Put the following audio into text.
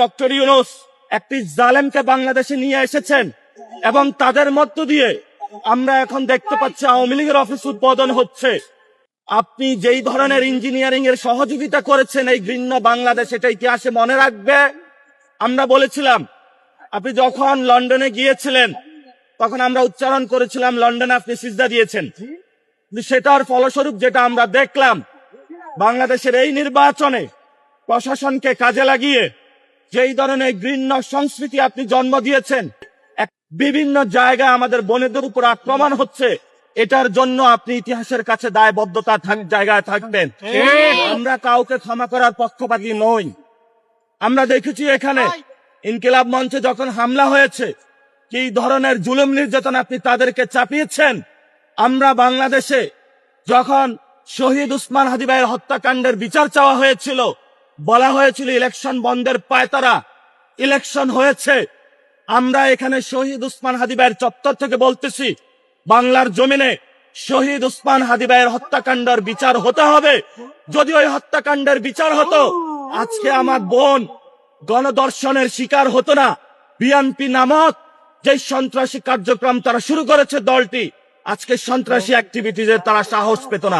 Doctor Yunus একটি জালেমকে বাংলাদেশে নিয়ে এসেছেন এবং তাদের মধ্য দিয়ে আমরা এখন দেখতে পাচ্ছি আওয়ামী লীগের অফিস উদ্বোধন হচ্ছে। আপনি যেই ধরনের ইঞ্জিনিয়ারিং এর সহযোগিতা করেছেন এই ঘৃণ্য বাংলাদেশ, এটা ইতিহাসে মনে রাখবে। আমরা বলেছিলাম, আপনি যখন লন্ডনে গিয়েছিলেন তখন আমরা উচ্চারণ করেছিলাম লন্ডনে আপনি সিজদা দিয়েছেন, কিন্তু সেটার ফলস্বরূপ যেটা আমরা দেখলাম, বাংলাদেশের এই নির্বাচনে প্রশাসনকে কাজে লাগিয়ে যেই ধরনের ঘৃণ্য সংস্কৃতি আপনি জন্ম দিয়েছেন, বিভিন্ন জায়গায় আমাদের বোনেদের উপর আক্রমণ হচ্ছে, এটার জন্য আপনি ইতিহাসের কাছে দায়বদ্ধতা জায়গায় থাকবেন। আমরা কাউকে ক্ষমা করার পক্ষপাতী নই। আমরা দেখেছি এখানে ইনকিলাব মঞ্চে যখন হামলা হয়েছে কি ধরনের জুলুম নির্যাতন আপনি তাদেরকে চাপিয়েছেন। আমরা বাংলাদেশে যখন শহীদ উসমান হাদী ভাইয়ের হত্যাকাণ্ডের বিচার চাওয়া হয়েছিল, বলা হয়েছিল ইলেকশন বন্ধের পায়তারা, ইলেকশন হয়েছে। আমরা এখানে শহীদ উসমান হাদী ভাইয়ের চত্বর থেকে বলতেছি, বাংলার জমিনে শহীদ উসমান হাদী ভাইয়ের হত্যাকাণ্ডের বিচার হতে হবে। যদি ওই হত্যাকাণ্ডের বিচার হতো, আজকে আমার বোন গণধর্ষণের শিকার হতো না। বিএনপি নামক যে সন্ত্রাসী কার্যক্রম তারা শুরু করেছে দলটি, আজকে সন্ত্রাসী অ্যাক্টিভিটিজে তারা সাহস পেত না।